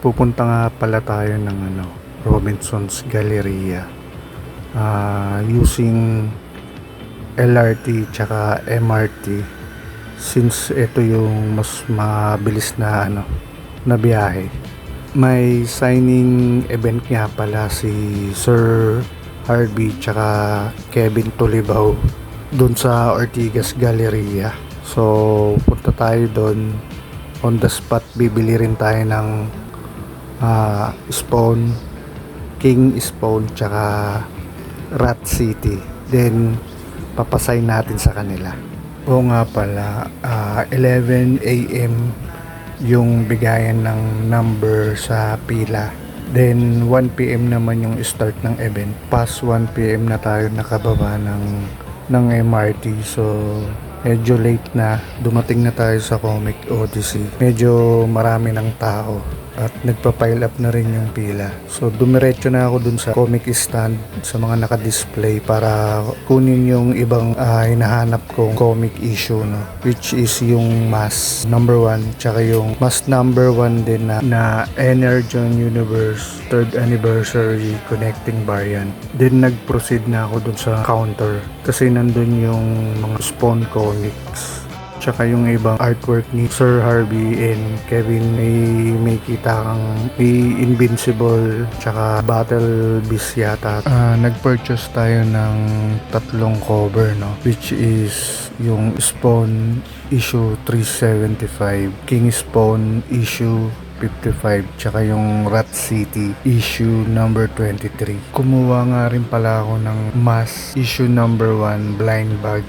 Pupunta nga pala tayo ng Robinson's Galleria using LRT tsaka MRT, since ito yung mas mabilis na na biyahe. May signing event nga pala si Sir Harvey tsaka Kevin Tolibao dun sa Ortigas Galleria. So punta tayo doon, on the spot bibili rin tayo ng Spawn, King Spawn tsaka Rat City, then papasay natin sa kanila. O nga pala, 11 AM yung bigayan ng number sa pila, then 1 PM naman yung start ng event. Past 1 PM na tayo nakababa ng MRT, so medyo late na. Dumating na tayo sa Comic Odyssey, medyo marami ng tao at nagpa-pile up na rin yung pila. So dumiretso na ako dun sa comic stand sa mga naka-display para kunin yung ibang hinahanap kong comic issue, which is yung Mask number 1 tsaka yung Mask number 1 din na Energon Universe 3rd Anniversary Connecting Variant. Then nag-proceed na ako dun sa counter kasi nandun yung mga Spawn comics tsaka yung ibang artwork ni Sir Harvey and Kevin. May kita kang Invincible tsaka Battle Beast yata. Nag-purchase tayo ng 3 cover, which is yung Spawn issue 375, King Spawn issue 55, tsaka yung Rat City issue number 23. Kumuha nga rin pala ako ng Mask issue number 1 blind bag.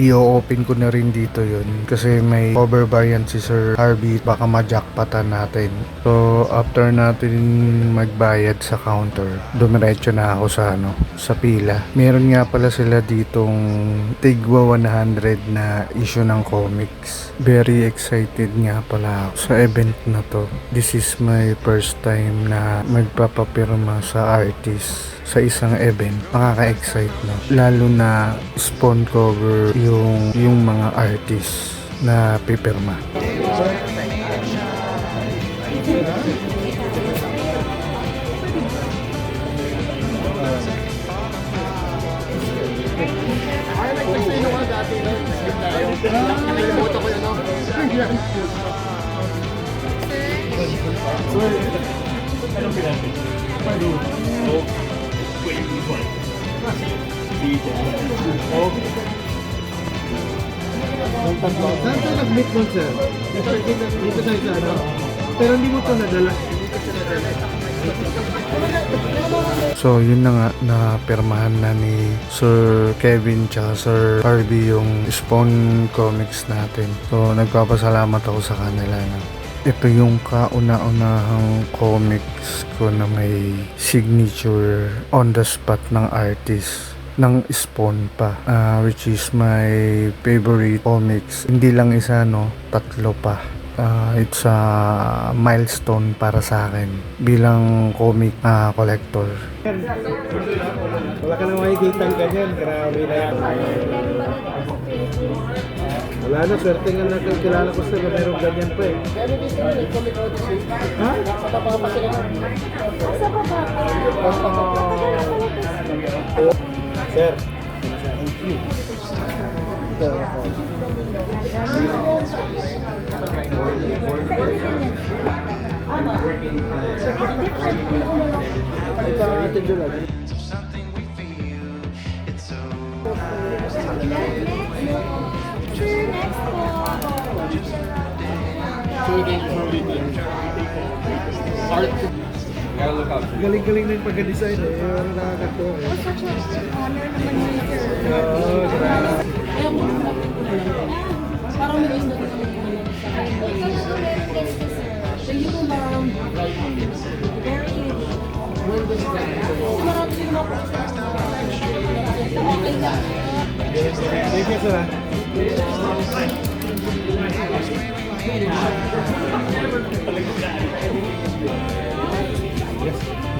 I-open ko na rin dito yun kasi may cover variant si Sir Harvey, baka ma-jackpotan natin. So after natin magbayad sa counter, dumiretso na ako sa pila. Meron nga pala sila ditong tigwa 100 na issue ng comics. Very excited nga pala ako sa event na to. This is my first time na magpapapirma sa artist sa isang event. Nakaka-excite, lalo na Spawn cover yung mga artist na pipirma. Saan tayo nag-meet mo, sir? Dito tayo sa pero hindi mo ito nadala. So yun na nga, napirmahan na ni Sir Kevin tsaka Sir Harvey yung Spawn comics natin. So nagpapasalamat ako sa kanila. Ito yung kauna-unahang comics ko na may signature on the spot ng artist ng Spawn pa, which is my favorite comics. Hindi lang isa, 3 pa. It's a milestone para sa akin bilang comic collector. Wala ka nang makikita ng ganyan. Grabe na yan. Wala na, swerte nga na kilala ko sila, meron ganyan pa eh. Ha? Sa baba pa sila. Sa baba pa. Sir. Thank you. Galing-galing na yung pagka-design eh. Yung nakakatuwa eh. Such an honor naman yun, sir. Oo, grabe. Parang naging doon naman yun. Hindi ko marang very marami din ako okay lang. Thank you, sir.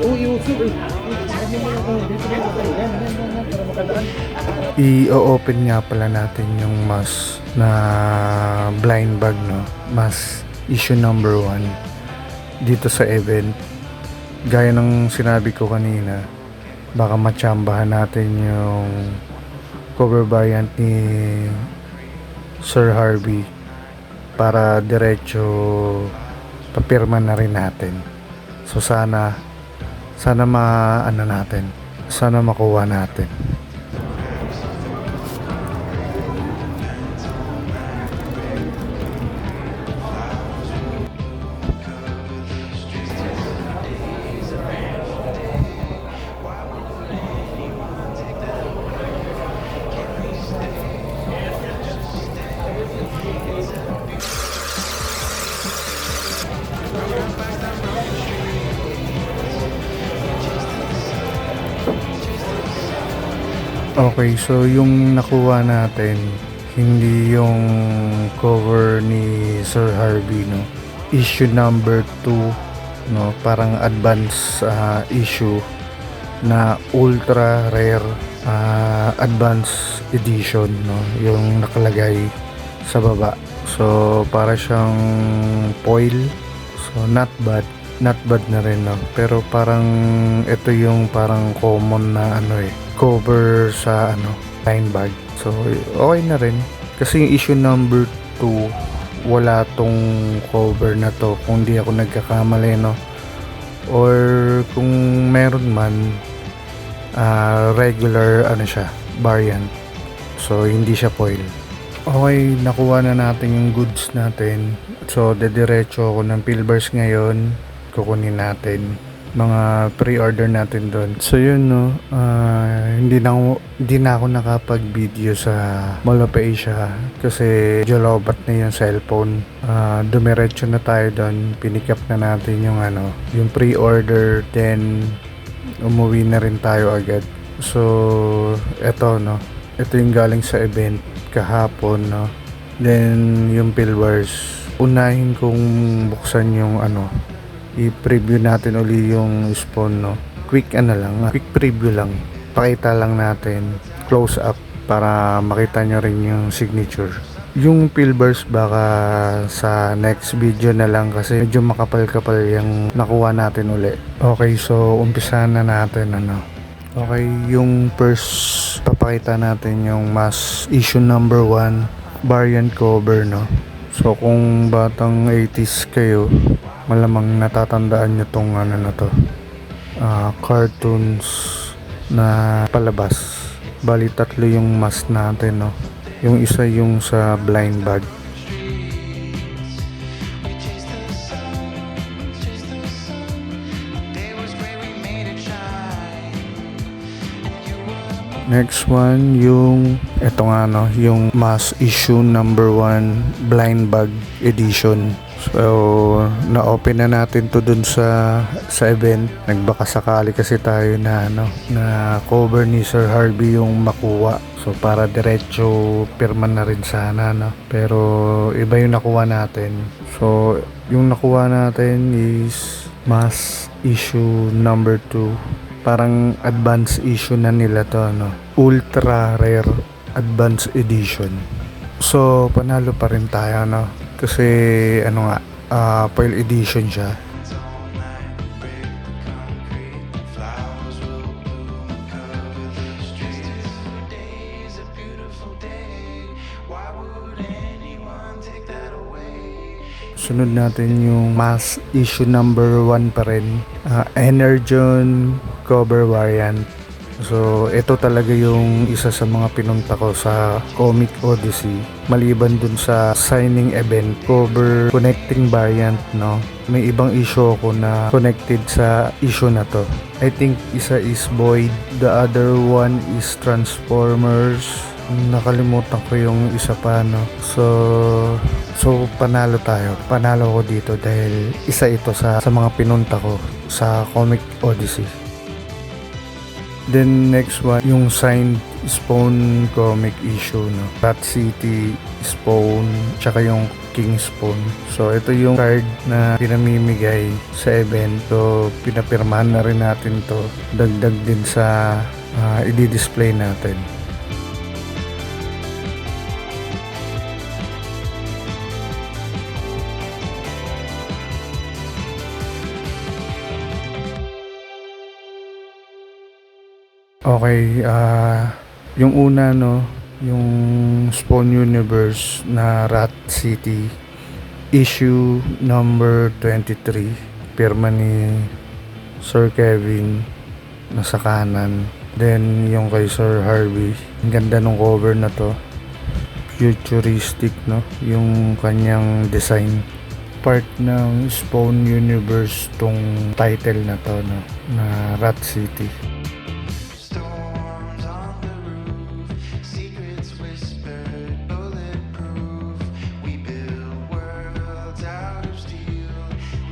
Oh, i-usap eh. I-open nga pala natin yung Mask na blind bag, Mask issue number 1. dito sa event. Gaya ng sinabi ko kanina, baka matsambahan natin yung cover variant ni Sir Harvey para diretso papirma na rin natin. So sana sana makuha natin. Okay, so yung nakuha natin, hindi yung cover ni Sir Harvey, no? Issue number 2, no? Parang advance issue na ultra rare advance edition, no? Yung nakalagay sa baba. So, para siyang foil. So, not bad na rin, no? Pero parang ito yung parang common na cover sa line bag. So okay na rin kasi yung issue number 2 wala tong cover na to kung di ako nagkakamali, no? Or kung meron man regular siya, variant. So hindi siya foil. Okay, nakuha na natin yung goods natin. So dediretso ako ng Pilbars ngayon. Kukunin natin mga pre-order natin doon. So yun, no, hindi na ako nakapag-video sa Mall of Asia kasi jolobat na yung cellphone. Dumiretso na tayo doon, pinick up na natin yung yung pre-order, then umuwi na rin tayo agad. So eto, no, ito yung galing sa event kahapon, no. Then yung Pilbars, unahin kong buksan yung i-preview natin uli yung spawn, no. Quick preview lang, pakita lang natin close up para makita nyo rin yung signature. Yung Pilbars baka sa next video na lang kasi medyo makapal-kapal yung nakuha natin uli. Okay, so umpisahan na natin. Okay, yung first papakita natin yung mass issue number 1 variant cover, no. So kung batang 80s kayo, malamang natatandaan nyo tong na to, cartoons na palabas. Bali 3 yung mask natin, no. Yung isa yung sa blind bag. Next one, yung eto nga, no, yung mass issue number 1 blind bag edition. So, na-open na natin to dun sa event. Nagbaka sakali kasi tayo na na cover ni Sir Harvey yung makuha. So, para diretso pirma na rin sana, no. Pero iba yung nakuha natin. So, yung nakuha natin is mass issue number 2. Parang advance issue na nila to, no. Ultra rare advance edition. So, panalo pa rin tayo, no. Kasi foil edition siya. Sunod natin yung mass issue number 1 pa rin, Energon cover variant. So ito talaga yung isa sa mga pinunta ko sa Comic Odyssey, maliban dun sa signing event cover connecting variant, no. May ibang issue ako na connected sa issue na to. I think isa is Void, the other one is Transformers, nakalimutan ko yung isa pa, no. So panalo tayo. Panalo ko dito dahil isa ito sa mga pinunta ko sa Comic Odyssey. Then next one, yung signed Spawn comic issue, no. Rat City, Spawn, tsaka yung King Spawn. So ito yung card na pinamimigay sa event. So pinapirmahan na rin natin to. Dagdag din sa i-display natin. Okay, yung una no, yung Spawn Universe na Rat City, issue number 23, pirma ni Sir Kevin, nasa kanan. Then yung kay Sir Harvey, ang ganda ng cover na to, futuristic no, yung kanyang design. Part ng Spawn Universe tong title na to no, na Rat City. Storms on the roof, secrets whispered, bulletproof. We build worlds out of steel.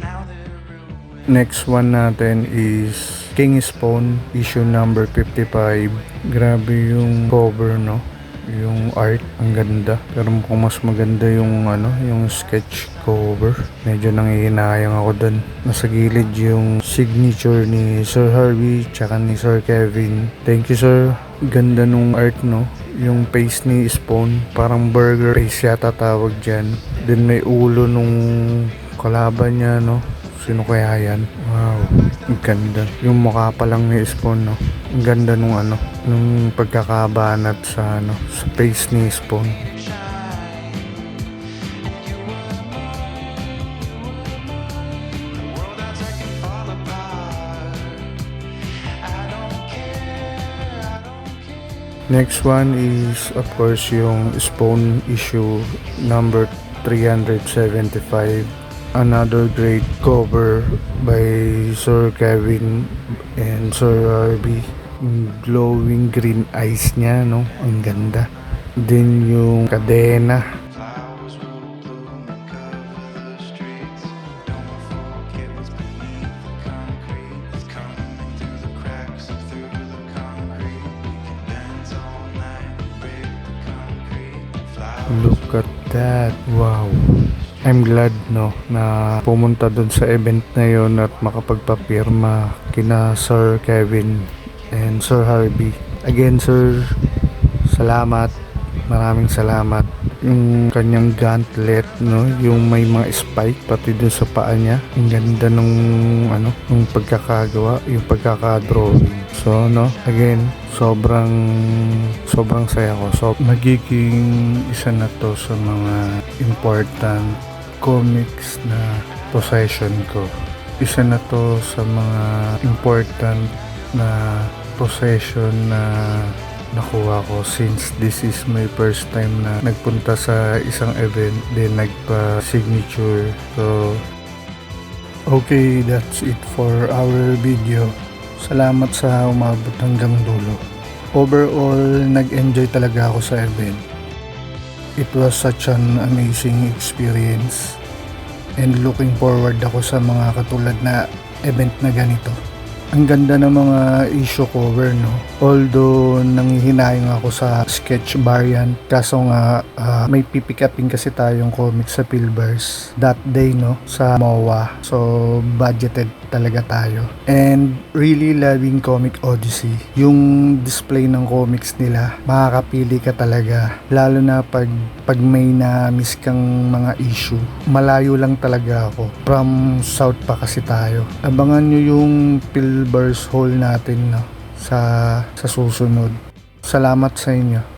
Now they're ruined. Next one natin is King Spawn, issue number 55. Grabe yung cover no, yung art, ang ganda. Pero mukhang mas maganda yung yung sketch cover. Medyo nangihinayang ako dun. Nasa gilid yung signature ni Sir Harvey tsaka ni Sir Kevin. Thank you sir. Ganda nung art no. Yung face ni Spawn, parang burger face yata tawag dyan. Then may ulo nung kalaban niya no. Sino kaya yan? Wow, ang ganda. Yung mukha pa lang ni Spawn no. Ang ganda nung nung pagkakabanat sa sa face ni Spawn. Next one is of course yung Spawn issue number 375. Another great cover by Sir Kevin and Sir Harvey. Yung glowing green eyes niya no, ang ganda. Then yung kadena. Flowers will bloom and cover the streets. Don't forget what's beneath the concrete. It's coming through the cracks and through the concrete. We can dance all night, break the concrete. Flowers. Look at that. Wow. I'm glad no na pumunta dun sa event na yon at makapagpapirma kina Sir Kevin and Sir Harvey. Again sir, salamat. Maraming salamat. Yung kanyang gauntlet no, yung may mga spike pati dun sa paa niya. Ang ganda nung nung pagkakagawa, yung pagkakadrawing. So no, again, sobrang saya ko. So magiging isa na to sa mga important comics na possession ko. Isa na to sa mga important na possession na nakuha ko since this is my first time na nagpunta sa isang event then nagpa-signature. So okay, that's it for our video. Salamat sa umabot hanggang dulo. Overall, nag-enjoy talaga ako sa event. It was such an amazing experience and looking forward ako sa mga katulad na event na ganito. Ang ganda ng mga issue cover no. Although nanghihinayang ako sa sketch variant kaso nga may pipick upin kasi tayong comics sa Pilbars that day no sa MOA. So budgeted talaga tayo. And really loving Comic Odyssey. Yung display ng comics nila, makakapili ka talaga. Lalo na pag may na-miss kang mga issue. Malayo lang talaga ako. From South pa kasi tayo. Abangan nyo yung Pilbars haul natin no, sa susunod. Salamat sa inyo.